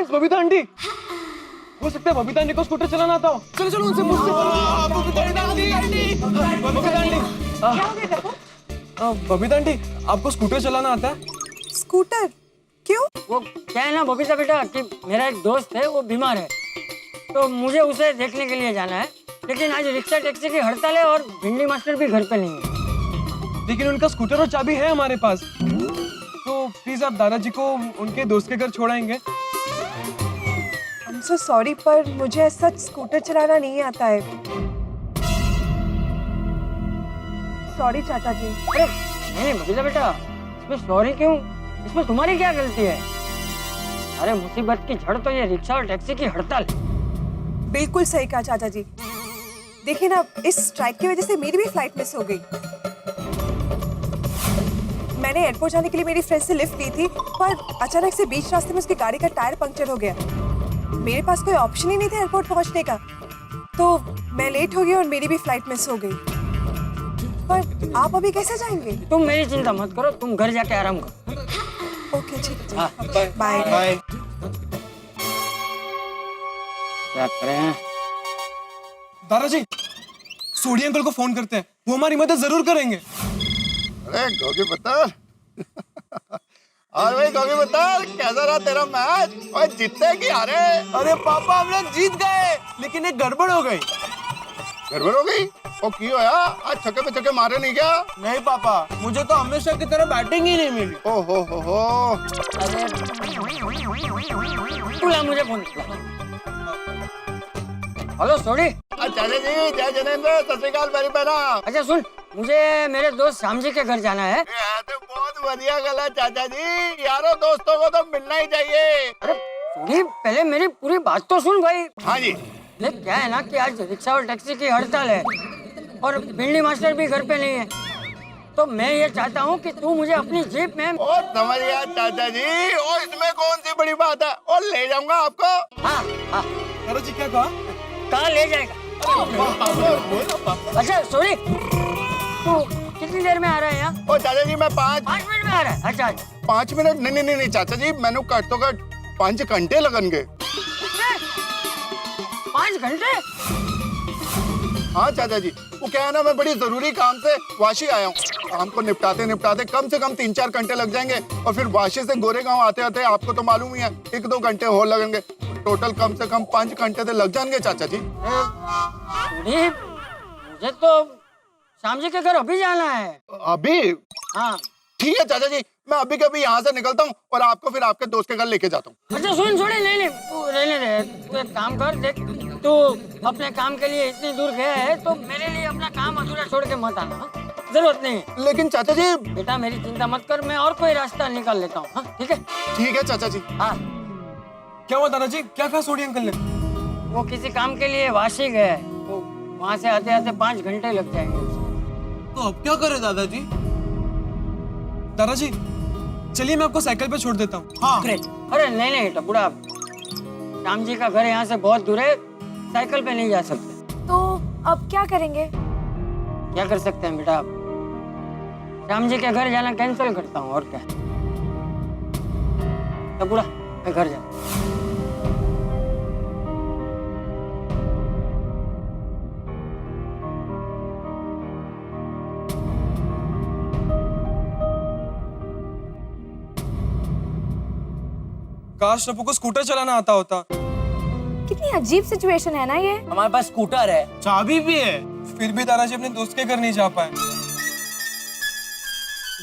Yes Babita aunty. हो सकता है बबीता आंटी को स्कूटर चलाना आता हो। चलो चलो उनसे पूछते हैं। बबीता आंटी, बबीता आंटी आपको स्कूटर चलाना आता है? स्कूटर? क्यों? वो क्या है ना बबीता बेटा कि मेरा एक दोस्त है, वो बीमार है, तो मुझे उसे देखने के लिए जाना है। लेकिन आज रिक्शा टैक्सी की हड़ताल है और भिंडी मास्टर भी घर पे नहीं है। लेकिन उनका स्कूटर और चाबी है हमारे पास, तो प्लीज आप दादाजी को उनके दोस्त के घर छोड़ाएंगे? I'm so sorry, पर मुझे ऐसा स्कूटर चलाना नहीं आता है। सॉरी चाचा जी। अरे नहीं बबीता बेटा, इसमें सॉरी क्यों? इसमें तुम्हारी क्या गलती है? अरे मुसीबत की जड़ तो ये रिक्शा और टैक्सी की हड़ताल। बिल्कुल सही कहा चाचा जी। देखिए ना, इस स्ट्राइक की वजह से मेरी भी फ्लाइट मिस हो गई। मैंने एयरपोर्ट जाने के लिए मेरी फ्रेंड से लिफ्ट ली थी, पर अचानक से बीच रास्ते में उसकी गाड़ी का टायर पंक्चर हो गया। मेरे पास कोई ऑप्शन ही नहीं था एयरपोर्ट पहुंचने का, तो मैं लेट हो गई और मेरी भी फ्लाइट मिस हो गई। पर आप अभी कैसे जाएंगे? तुम मेरी चिंता मत करो, तुम घर जाके आराम करो। ओके ठीक है, हाँ, बाय। बाय। क्या करें? दादाजी सोडी अंकल को फोन करते हैं, वो हमारी मदद जरूर करेंगे। अरे गोगी बतर और भाई गोगी बतर, कैसा रहा तेरा मैच? और जीतते कि हारे? अरे पापा हम लोग जीत गए, लेकिन एक गड़बड़ हो गई। गड़बड़ हो गई? ओ की होया? आज छक्के पे छक्के मारे नहीं क्या? नहीं पापा, मुझे तो हमेशा की तरह बैटिंग ही नहीं मिली। ओ हो। अरे बुला मुझे फोन। हेलो सोडी। चाचा जी, जय जनेंद्र, सत श्री अकाल मेरी बहना। अच्छा सुन, मुझे मेरे दोस्त श्याम जी के घर जाना है। ये तो बहुत बढ़िया गल है चाचा जी, यारों दोस्तों को तो मिलना ही चाहिए। अरे सोडी, पहले मेरी पूरी बात तो सुन भाई। हाँ जी। ये क्या है ना कि आज रिक्शा और टैक्सी की हड़ताल है और भिंडी मास्टर भी घर पे नहीं है, तो मैं ये चाहता हूँ कि तू मुझे अपनी जीप में। ओ समझ गया चाचा जी, और इसमें कौन सी बड़ी बात है, और ले जाऊंगा आपको। हाँ हाँ। दादाजी क्या कहा? कहाँ ले जाएगा? अच्छा सॉरी, तू कितनी देर में आ रहा है यहाँ? ओ चाचा जी मैं 5 मिनट में आ रहा है। अच्छा 5 मिनट? नहीं चाचा जी, मैंने घट तो घट 5 घंटे लगनगे। 5 घंटे? हाँ चाचा जी, वो क्या है ना, मैं बड़ी जरूरी काम से वाशी आया हूँ। काम को निपटाते निपटाते कम से कम 3-4 घंटे लग जाएंगे, और फिर वाशी से गोरेगांव आते आते आपको तो मालूम ही है 1-2 घंटे और लगेंगे। टोटल कम से कम 5 घंटे तो लग जाएंगे चाचा जी। मुझे तो श्याम जी के घर अभी जाना है। अभी? हाँ ठीक है चाचा जी, मैं अभी कभी यहाँ से निकलता हूँ और आपको फिर आपके दोस्त के घर लेके जाता हूँ। अच्छा सुन छोड़े, नहीं तू रहने दे, तू एक काम कर, देख तू अपने काम के लिए इतनी दूर गया है तो मेरे लिए अपना काम अधूरा छोड़ के मत आना। हाँ? जरूरत नहीं है। लेकिन चाचा जी। बेटा मेरी चिंता मत कर, मैं और कोई रास्ता निकाल लेता हूँ। हाँ ठीक है? ठीक है चाचा जी। हाँ। क्या हुआ दादाजी, क्या कहा सोडी अंकल ने? वो किसी काम के लिए वाशी गए, तो वहाँ से आते आते 5 घंटे लग जाएंगे। तो अब क्या करे दादाजी? दादाजी चलिए मैं आपको साइकिल पे छोड़ देता हूँ। हाँ। अरे नहीं टपुड़ा, श्याम जी का घर यहाँ से बहुत दूर है, साइकिल पे नहीं जा सकते। तो अब क्या करेंगे? क्या कर सकते हैं बेटा, श्याम जी के घर जाना कैंसिल करता हूँ, और क्या। टपुड़ा मैं घर जा। काश टप्पू को स्कूटर चलाना आता होता। कितनी अजीब सिचुएशन है ना ये। हमारे पास स्कूटर है, चाबी भी है, फिर भी दादाजी अपने दोस्त के घर नहीं जा पाए।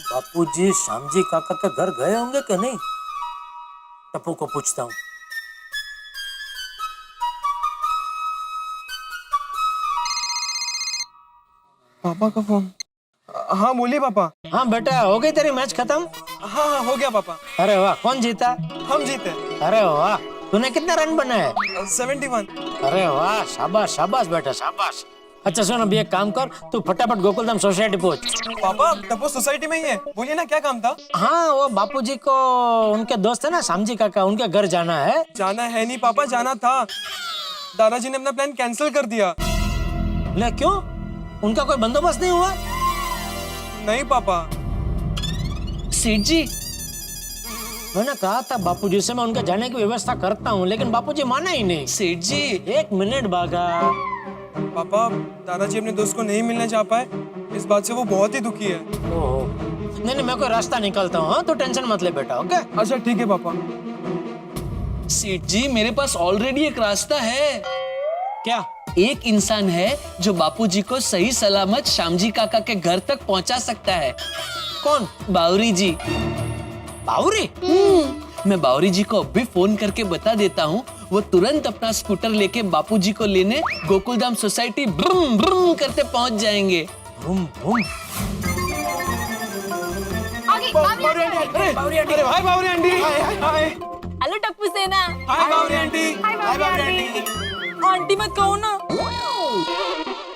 बापूजी श्याम जी काका के घर गए होंगे कि नहीं? टप्पू को पूछता हूँ। पापा का फोन। हाँ बोलिए पापा। हाँ बेटा, हो गई तेरी मैच खत्म? हाँ हो गया पापा। अरे वाह, कौन जीता? हम जीते। अरे वाह, तूने कितने रन बनाए? 71। अरे वाह, शाबाश शाबाश बेटा शाबाश। अच्छा सुन, अभी एक काम कर, तू फटाफट गोकुलधाम सोसाइटी पहुंच। पापा टप्पू सोसाइटी में ही है, बोलिए ना क्या काम था? हाँ, वो बापूजी को उनके दोस्त है ना श्याम जी काका, उनके घर जाना है। जाना है नहीं पापा, जाना था। दादाजी ने अपना प्लान कैंसिल कर दिया। ले क्यों? उनका कोई बंदोबस्त नहीं हुआ? नहीं पापा। सेठ जी, मैंने कहा था बापूजी से मैं उनके जाने की व्यवस्था करता हूँ, लेकिन बापूजी माना ही नहीं। सेठ जी, 1 मिनट बागा। पापा दादाजी अपने दोस्त को नहीं मिलने जा पाए, इस बात से वो बहुत ही दुखी है। ओहो, नहीं मैं कोई रास्ता निकालता हूँ, तो टेंशन मत ले बेटा। ओके अच्छा ठीक है पापा। सेठ जी, मेरे पास ऑलरेडी एक रास्ता है। क्या? एक इंसान है जो बापूजी को सही सलामत श्यामजी काका के घर तक पहुंचा सकता है। कौन? बावरी जी। बावरी? मैं बावरी जी को अभी फोन करके बता देता हूँ, वो तुरंत अपना स्कूटर लेके बापूजी को लेने गोकुलधाम सोसाइटी ब्रुम ब्रुम करते पहुंच जाएंगे। Boom boom. अरे हाय बावरी आंटी। हाय हेलो टप्पू सेना। हाय बावरी आंटी। हाय भाभी आंटी। आंटी मत कहो ना।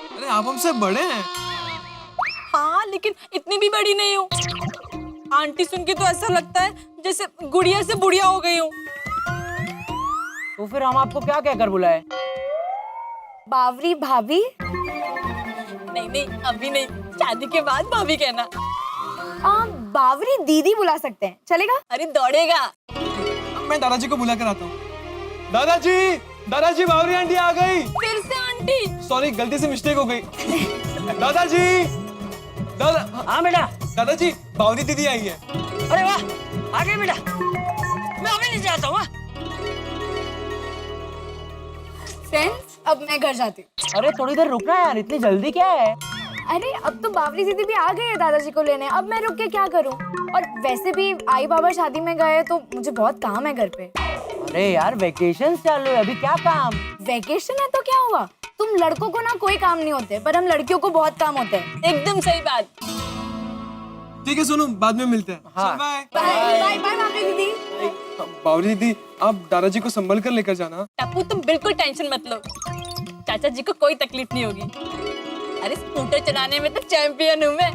अरे आप हमसे बड़े हैं। हाँ लेकिन इतनी भी बड़ी नहीं हूँ। आंटी सुन के तो ऐसा लगता है जैसे गुड़िया से बुढ़िया हो गई हूँ। तो फिर हम आपको क्या कहकर बुलाए? बावरी भाभी। नहीं अभी नहीं, शादी के बाद भाभी कहना। बावरी दीदी बुला सकते हैं, चलेगा? अरे दौड़ेगा। मैं दादाजी को बुला कर आता हूँ। दादाजी बावरी आंटी आ गई। फिर से आंटी। सॉरी, गलती से मिस्टेक हो गई। दादाजी। हाँ बेटा। दादाजी, बावरी दीदी आई है। अरे वाह, आ गए बेटा। मैं अभी नहीं जाता हूँ। फ्रेंड्स, अब मैं घर जाती हूँ। अरे थोड़ी देर रुकना यार, इतनी जल्दी क्या है? अरे अब तो बावरी दीदी भी आ गई है दादाजी को लेने, अब मैं रुक के क्या करूँ? और वैसे भी आई बाबा शादी में गए तो मुझे बहुत काम है घर पे। अरे यार वेकेशन चालू है, अभी क्या काम? वेकेशन है तो क्या हुआ? तुम लड़कों को ना कोई काम नहीं होते, पर हम लड़कियों को बहुत काम होते हैं। एकदम सही बात। ठीक है सोनू, बाद में मिलते हैं। हाँ। बाय बाय बाय बाय बावरी दीदी। बावरी दीदी, आप दादाजी को संभल कर लेकर जाना। टप्पू तुम बिल्कुल टेंशन मत लो, चाचा जी को कोई तकलीफ नहीं होगी। अरे स्कूटर चलाने में तो चैंपियन हूँ मैं।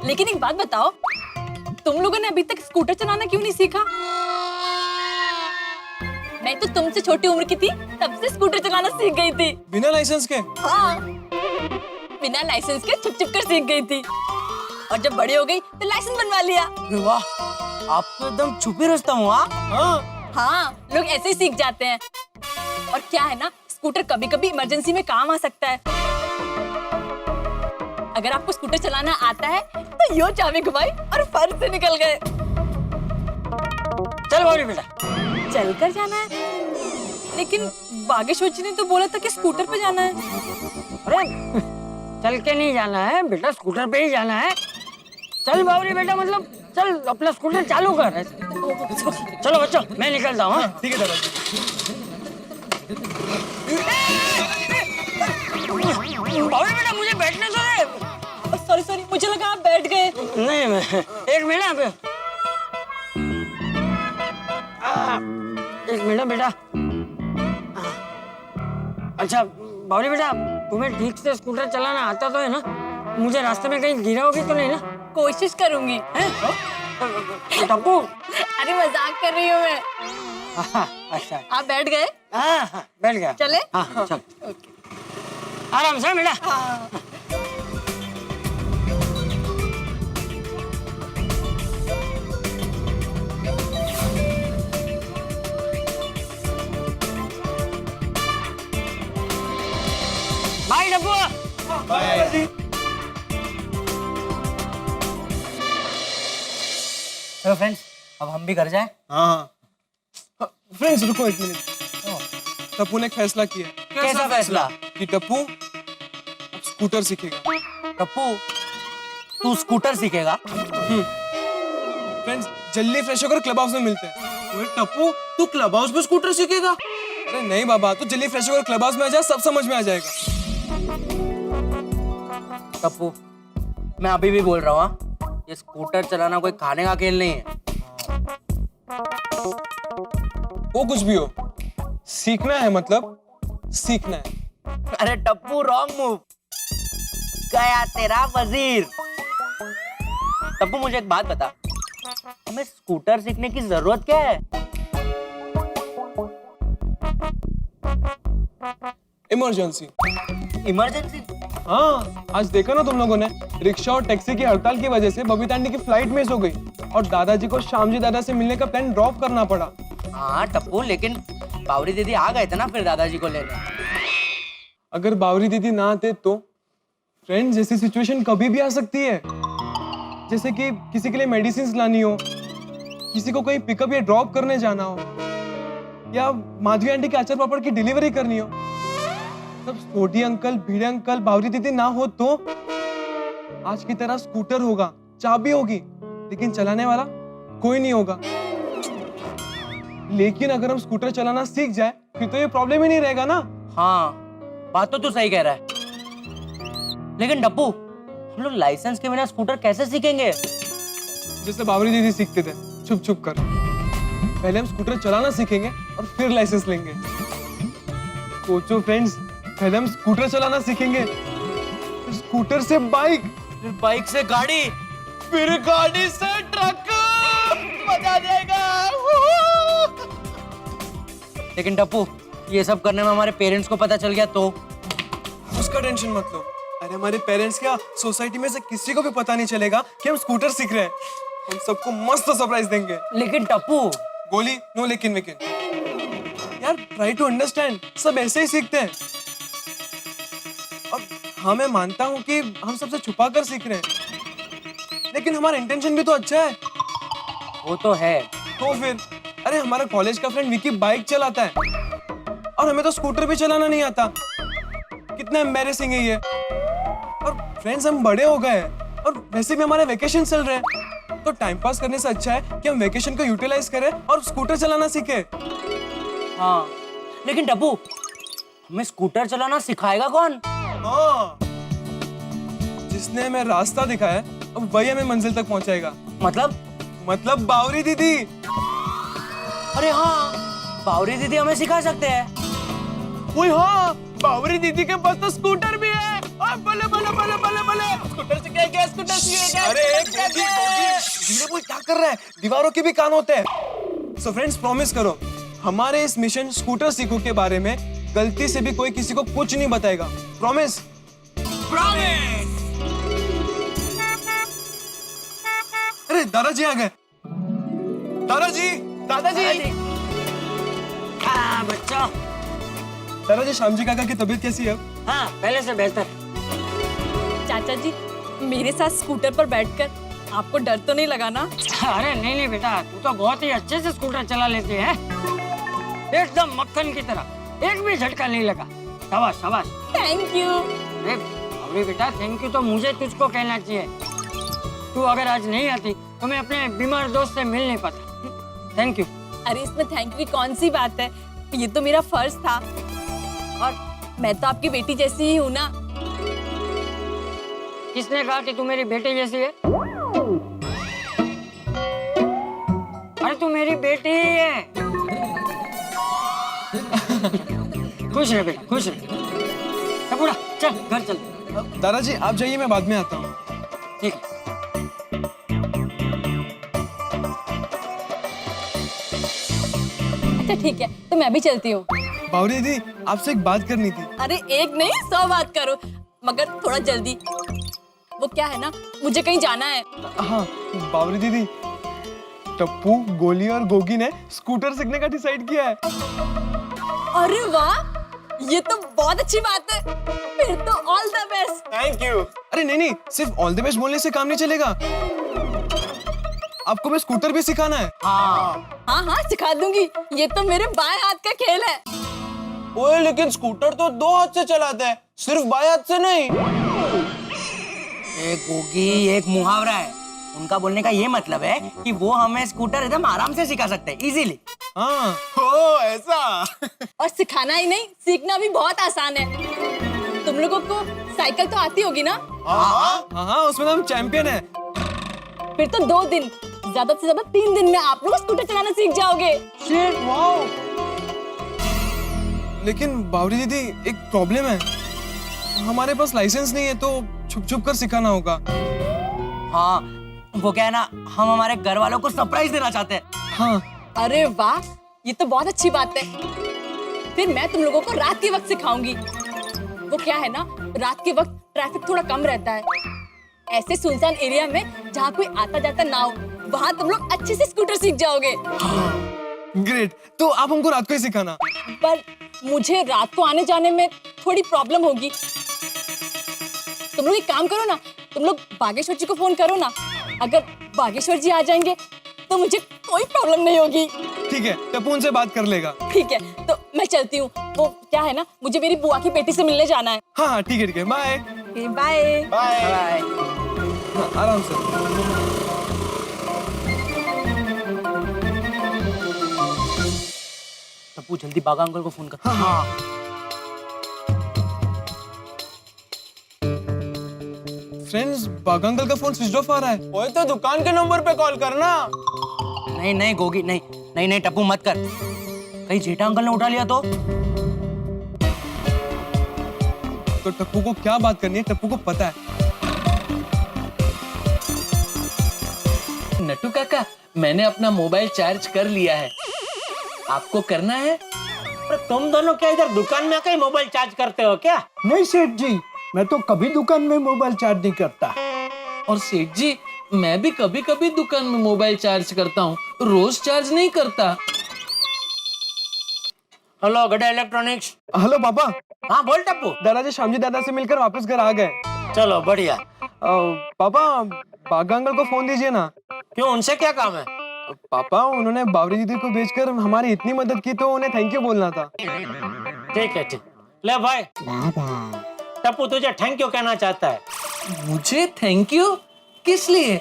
लेकिन एक बात बताओ, तुम लोगों ने अभी तक स्कूटर चलाना क्यों नहीं सीखा? मैं तो तुमसे छोटी उम्र की थी तब से स्कूटर चलाना सीख गई थी। बिना लाइसेंस के? हाँ, बिना लाइसेंस के छुप छुप कर सीख गई थी, और जब बड़ी हो गई तो लाइसेंस बनवा लिया। अरे वाह, आप तो एकदम छुपी रुस्तम हो। हाँ, लोग ऐसे ही सीख जाते हैं। और क्या है ना, स्कूटर कभी कभी इमरजेंसी में काम आ सकता है। अगर आपको स्कूटर चलाना आता है तो यो चाबी घुमाई और फर्श से निकल गए। चल बावरी बेटा। चलकर जाना है? लेकिन बागेश्वर जी ने तो बोला था कि स्कूटर पे जाना है। अरे चल के नहीं जाना है बेटा, स्कूटर पे ही जाना है। चल बावरी बेटा, मतलब चल अपना स्कूटर चालू कर। चलो बच्चों, मैं निकलता हूँ। ठीक है दादाजी। बावरी बेटा मुझे बैठने दो रे। सॉरी, मुझे लगा आप बैठ गए। नहीं, मैं एक मिनट। एक मिनट बेटा। अच्छा बावरी बेटा, तुम्हें ठीक से स्कूटर चलाना आता तो है ना? मुझे रास्ते में कहीं गिरा होगी तो नहीं ना? कोशिश करूंगी। टप्पू। अरे मजाक कर रही हूँ मैं। अच्छा, आप बैठ गए? हाँ बैठ गया। चले? हाँ चल। आराम से बेटा। बाय डब्बू। चलो फ्रेंड्स, अब हम भी घर जाएं। हाँ। फ्रेंड्स रुको एक मिनट। टप्पू ने फैसला किया। कैसा फैसला? कि टप्पू अब स्कूटर सीखेगा। टप्पू, तू स्कूटर सीखेगा? फ्रेंड्स जल्दी फ्रेश होकर क्लब हाउस में मिलते हैं। ओए टप्पू, तू क्लब हाउस में स्कूटर सीखेगा? अरे नहीं बाबा, तू जल्दी फ्रेश होकर क्लब हाउस में आ जा, सब समझ में आ जाएगा। टप्पू, मैं अभी भी बोल रहा हूँ, ये स्कूटर चलाना कोई खाने का खेल नहीं है। वो कुछ भी हो, सीखना है मतलब सीखना है। अरे टप्पू, रॉन्ग मूव। गया तेरा वजीर। टप्पू मुझे एक बात बता, हमें स्कूटर सीखने की जरूरत क्या है? इमरजेंसी। इमरजेंसी? हाँ, आज देखा ना तुम लोगों ने, रिक्शा और टैक्सी की हड़ताल की वजह से बबीता आंटी की फ्लाइट मिस हो गई और दादाजी को श्यामजी दादा से मिलने का प्लान ड्रॉप करना पड़ा। हाँ टप्पू, लेकिन बावरी दीदी आ गए थे ना फिर दादाजी को लेने। अगर बावरी दीदी ना आते तो फ्रेंड्स, जैसी सिचुएशन कभी भी आ सकती है, जैसे कि किसी के लिए मेडिसिन लानी हो, किसी को कहीं पिकअप या ड्रॉप करने जाना हो, या माधवी आंटी के अचार पापड़ की डिलीवरी करनी हो। तब छोटी अंकल, भिड़े अंकल, बावरी दीदी ना हो तो आज की तरह स्कूटर होगा, चाबी होगी, लेकिन चलाने वाला कोई नहीं होगा। लेकिन अगर हम स्कूटर चलाना सीख जाए फिर तो ये प्रॉब्लम ही नहीं रहेगा ना। हाँ, बात तो तू सही कह रहा है, लेकिन डप्पू हम लोग लाइसेंस के बिना स्कूटर कैसे सीखेंगे? जैसे बावरी दीदी सीखते थे, छुप छुप कर। पहले हम स्कूटर चलाना सीखेंगे और फिर लाइसेंस लेंगे। सोचो फ्रेंड्स, पहले हम स्कूटर चलाना सीखेंगे, फिर स्कूटर से बाइक, फिर बाइक से गाड़ी, फिर गाड़ी से ट्रक। मजा आ जाएगा। लेकिन डप्पू ये सब करने में हमारे पेरेंट्स को पता चल गया तो? उसका टेंशन मत लो। अरे हमारे पेरेंट्स क्या, सोसाइटी में से किसी को भी पता नहीं चलेगा कि हम स्कूटर सीख रहे हैं। हम सबको मस्त सरप्राइज देंगे। लेकिन टप्पू, गोली नो लेकिन वेकिन। यार ट्राई टू अंडरस्टैंड, सब ऐसे ही सीखते हैं। और हाँ, मैं मानता हूँ कि हम सबसे छुपा कर सीख रहे हैं, लेकिन हमारा इंटेंशन भी तो अच्छा है। वो तो है। तो फिर अरे हमारा कॉलेज का फ्रेंड विकी बाइक चलाता है और हमें तो स्कूटर भी चलाना नहीं आता। कितना एम्बैरेसिंग है ये। और फ्रेंड्स, हम बड़े हो गए हैं और वैसे भी हमारे वेकेशन चल रहे हैं, तो टाइम पास करने से अच्छा है कि हम वेकेशन को यूटिलाइज करें और स्कूटर चलाना सीखें। हाँ, लेकिन डप्पू हमें स्कूटर चलाना सिखाएगा कौन? हाँ, जिसने हमें रास्ता दिखाया है अब वही हमें मंजिल तक पहुंचाएगा। मतलब बावरी दीदी। अरे हाँ, बावरी दीदी हमें सिखा सकते हैं। ओए हाँ, बावरी दीदी के पास तो स्कूटर भी है। बले बले बले बले बले, स्कूटर सीखेगा, स्कूटर सीखेगा। अरे धीरे बोल, क्या कर रहा है? दीवारों के भी कान होते हैं। सो फ्रेंड्स, प्रॉमिस करो हमारे इस मिशन स्कूटर सीखो के बारे में गलती से भी कोई किसी को कुछ नहीं बताएगा। प्रॉमिस? प्रॉमिस। अरे दादाजी आ गए। दादाजी, दादाजी। हाँ बच्चों। दादाजी, श्यामजी काका की तबीयत कैसी है? हाँ, पहले से बेहतर। चाचा जी, मेरे साथ स्कूटर पर बैठकर आपको डर तो नहीं लगा ना? अरे नहीं बेटा, तू तो बहुत ही अच्छे से स्कूटर चला लेती है, एकदम मक्खन की तरह, एक भी झटका नहीं लगा। शाबाश शाबाश। Thank you. अरे बेटा, थैंक यू तो मुझे तुझको कहना चाहिए। तू अगर आज नहीं आती तो मैं अपने बीमार दोस्त से मिल नहीं पाता। Thank you. अरे इसमें थैंक यू की कौन सी बात है, ये तो मेरा फर्ज था, और मैं तो आपकी बेटी जैसी ही हूँ ना। किसने कहा कि तू मेरी बेटी जैसी है? अरे तू मेरी बेटी ही है। खुश रह बेटा, खुश रह। बूढ़ा चल घर चल। दादाजी आप जाइए, मैं बाद में आता हूँ। ठीक है। अच्छा ठीक है, तो मैं भी चलती हूँ। बावरी दीदी, आपसे एक बात करनी थी। अरे एक नहीं 100 बात करो, मगर थोड़ा जल्दी। वो क्या है ना, मुझे कहीं जाना है। हाँ बावरी दीदी, टप्पू, गोली और गोगी ने स्कूटर सीखने का डिसाइड किया है। अरे वाह, ये तो बहुत अच्छी बात है। फिर तो all the best. Thank you. अरे नहीं, सिर्फ ऑल द बेस्ट बोलने से काम नहीं चलेगा, आपको मैं स्कूटर भी सिखाना है। हाँ सिखा दूंगी, ये तो मेरे बाएं हाथ का खेल है। ओए लेकिन स्कूटर तो 2 हाथ से चलाते हैं, सिर्फ बाएं हाथ से नहीं। एक गोगी, एक मुहावरा है, उनका बोलने का ये मतलब है कि वो हमें स्कूटर एकदम आराम से सिखा सकते हैं, इजीली। हाँ, ओ ऐसा। और सिखाना ही नहीं, सीखना भी बहुत आसान है। तुम लोगों को साइकिल तो आती होगी ना? हाँ, उसमें तो हम चैंपियन है। फिर तो 2 दिन, ज्यादा से ज्यादा 3 दिन में आप लोग स्कूटर चलाना सीख जाओगे। लेकिन बावरी दीदी, एक प्रॉब्लम है, हमारे पास लाइसेंस नहीं है, तो छुप छुप कर सिखाना होगा। हाँ, वो क्या है ना, हम हमारे घर वालों को सरप्राइज देना चाहते हैं। हाँ। अरे वाह, ये तो बहुत अच्छी बात है। फिर मैं तुम लोगों को रात के वक्त सिखाऊंगी। वो क्या है ना, रात के वक्त ट्रैफिक थोड़ा कम रहता है। ऐसे सुनसान एरिया में जहाँ कोई आता जाता ना हो, वहाँ तुम लोग अच्छे से स्कूटर सीख जाओगे। ग्रेट, तो आप हमको रात को ही सिखाना। पर मुझे रात को आने जाने में थोड़ी प्रॉब्लम होगी। तुम लोग एक काम करो ना, तुम लोग बागेश्वर जी को फोन करो ना। अगर बागेश्वर जी आ जाएंगे तो मुझे कोई प्रॉब्लम नहीं होगी। ठीक है, टप्पू उनसे बात कर लेगा। ठीक है, तो मैं चलती हूँ। वो क्या है ना, मुझे मेरी बुआ की बेटी से मिलने जाना है। हाँ हाँ ठीक है, बाय बाय। बाय। हाँ, आराम से। टप्पू जल्दी बागा अंकल को फोन कर। हाँ। फ्रेंड्स, बागा अंकल का फोन स्विच ऑफ आ रहा है। ओए तो दुकान के नंबर पे कॉल करना। नहीं नहीं गोगी, नहीं नहीं नहीं टप्पू मत कर, कहीं जेठा अंकल ने उठा लिया तो टप्पू को क्या बात करनी है, टप्पू को पता है। नट्टू काका, मैंने अपना मोबाइल चार्ज कर लिया है। आपको करना है? अरे तुम दोनों क्या इधर दुकान में आके मोबाइल चार्ज करते हो क्या? नहीं सेठ जी, मैं तो कभी दुकान में मोबाइल चार्ज नहीं करता। और सेठ जी, मैं भी कभी कभी दुकान में मोबाइल चार्ज करता हूँ, रोज चार्ज नहीं करता। हेलो गड्ढा इलेक्ट्रॉनिक्स। हेलो पापा। हाँ बोल टप्पू। दादाजी श्यामजी दादा से मिलकर वापस घर आ गए। चलो बढ़िया। पापा, बागा अंकल को फोन दीजिए ना। क्यों, उनसे क्या काम है? पापा, उन्होंने बावरी दीदी को भेजकर हमारी इतनी मदद की तो उन्हें थैंक यू बोलना था। ठीक है, ठीक। ले भाई, टप्पू तुझे थैंक यू कहना चाहता है। मुझे थैंक यू किस लिए?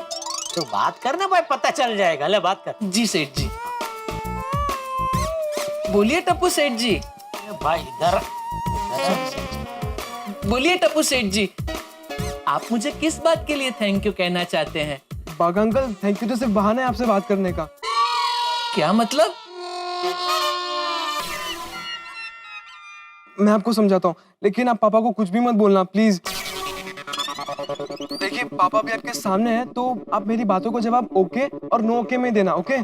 तो बात करना भाई, पता चल जाएगा। ले बात कर। जी सेठ जी। बोलिए टप्पू सेठ जी। भाई इधर बोलिए टप्पू सेठ जी, आप मुझे किस बात के लिए थैंक यू कहना चाहते हैं? बागा अंकल, थैंक यू तो सिर्फ बहाना है आपसे बात करने का। क्या मतलब? मैं आपको समझाता हूँ, लेकिन आप पापा को कुछ भी मत बोलना प्लीज। देखिए, पापा भी आपके सामने है, तो आप मेरी बातों को जवाब ओके और नो ओके में देना। ओके?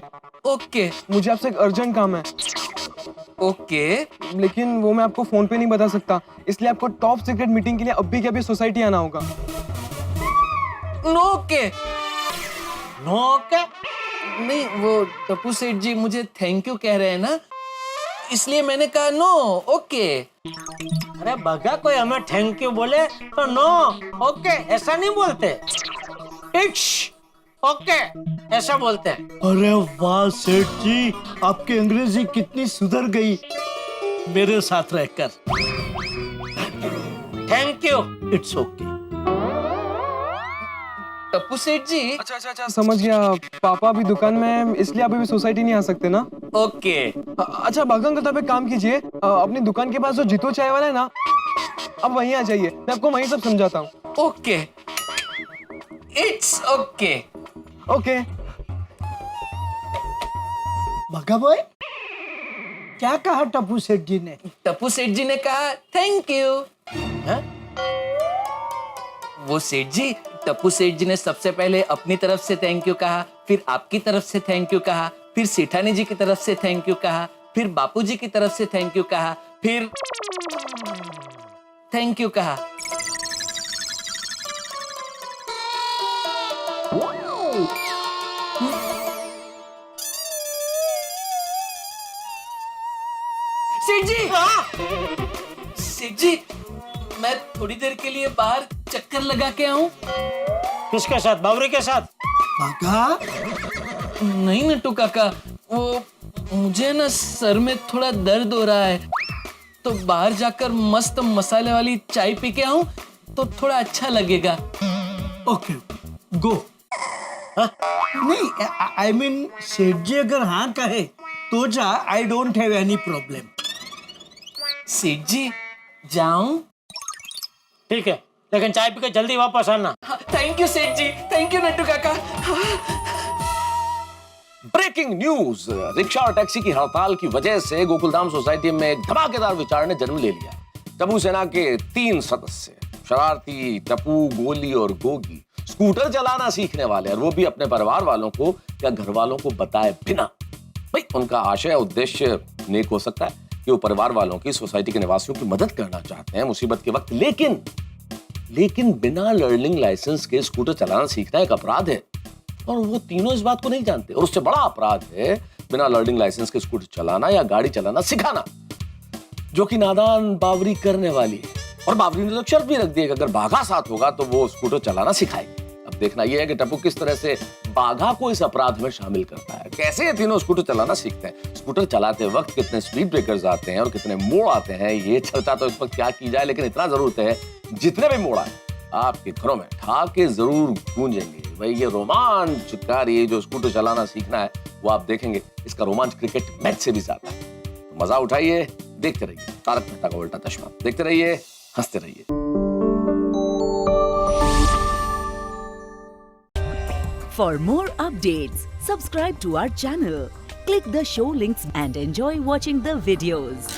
ओके मुझे आपसे एक अर्जेंट काम है। ओके। लेकिन वो मैं आपको फोन पे नहीं बता सकता, इसलिए आपको टॉप सीक्रेट मीटिंग के लिए अभी के अभी सोसाइटी आना होगा। No okay. No okay? नहीं, वो टप्पू सेठ जी मुझे थैंक यू कह रहे हैं ना, इसलिए मैंने कहा नो ओके। अरे बगा, कोई हमें थैंक यू बोले तो नो ओके ऐसा नहीं बोलते, इट्स ओके ऐसा बोलते हैं। अरे वाह सेठ जी, आपकी अंग्रेजी कितनी सुधर गई मेरे साथ रहकर। Thank you. It's okay. Tappu सेठ जी। अच्छा, समझ गया। पापा अभी दुकान में है, इसलिए आप अभी सोसाइटी नहीं आ सकते ना। ओके। अच्छा बागा अंकल, तब एक काम कीजिए, अपनी दुकान के पास जो जीतो चाय वाला है ना, अब वहीं आ जाइए, मैं आपको वहीं सब समझाता हूँ। Okay, it's okay. ओके। बागा बॉय, क्या कहा टप्पू सेठ जी ने? टप्पू सेठ जी ने कहा थैंक यू। वो सेठ जी, टप्पू सेठ जी ने सबसे पहले अपनी तरफ से थैंक यू कहा, फिर आपकी तरफ से थैंक यू कहा, फिर सेठानी जी की तरफ से थैंक यू कहा, फिर बापू जी की तरफ से थैंक यू कहा, फिर थैंक यू कहा। सेठ जी, सेठ जी, मैं थोड़ी देर के लिए बाहर चक्कर लगा के आऊं? किसके साथ? बावरी के साथ? बागा, नहीं नट्टू काका, वो मुझे ना सर में थोड़ा दर्द हो रहा है, तो बाहर जाकर मस्त मसाले वाली चाय पी के आऊं तो थोड़ा अच्छा लगेगा। Okay go. नहीं, आई मीन सेठ जी अगर हाँ कहे तो जा, I don't have any problem. सेठ जी, जाऊं? ठीक है, लेकिन चाय पी के जल्दी वापस आना। थैंक यू सेठ जी, थैंक यू नट्टू काका। ब्रेकिंग न्यूज, रिक्शा और टैक्सी की हड़ताल की वजह से गोकुलधाम सोसाइटी में एक धमाकेदार विचार ने जन्म ले लिया। टप्पू सेना के 3 सदस्य, शरारती टप्पू, गोली और गोगी, स्कूटर चलाना सीखने वाले, और वो भी अपने परिवार वालों को या घर वालों को बताए बिना। भाई उनका आशय उद्देश्य नेक हो सकता है कि वो परिवार वालों की, सोसाइटी के निवासियों की मदद करना चाहते हैं मुसीबत के वक्त, लेकिन लेकिन बिना लर्निंग लाइसेंस के स्कूटर चलाना सीखना एक अपराध है और वो तीनों इस बात को नहीं जानते। और उससे बड़ा अपराध है बिना लर्निंग लाइसेंस के स्कूटर चलाना या गाड़ी चलाना सिखाना, जो कि नादान बावरी करने वाली है। और बावरी ने तो शर्त भी रख दी है कि अगर बाघा साथ होगा तो वो स्कूटर चलाना सिखाएगी। अब देखना यह है कि टप्पू किस तरह से बाघा को इस अपराध में शामिल करता है, कैसे ये तीनों स्कूटर चलाना सीखते हैं। स्कूटर चलाते वक्त कितने स्पीड ब्रेकर्स आते हैं और कितने मोड़ आते हैं ये चलता तो इस वक्त क्या की जाए, लेकिन इतना जरूर है जितने भी मोड़ आए आपके घरों में ठाके जरूर गूंजेंगे। भाई ये रोमांचकारी जो स्कूटर चलाना सीखना है वो आप देखेंगे इसका रोमांच क्रिकेट मैच से भी ज्यादा है। तो मजा उठाइए, देखते रहिए तारक मेहता का उल्टा चश्मा, देखते रहिए, हंसते रहिए। For more updates, subscribe to our channel, click the show links and enjoy watching the videos.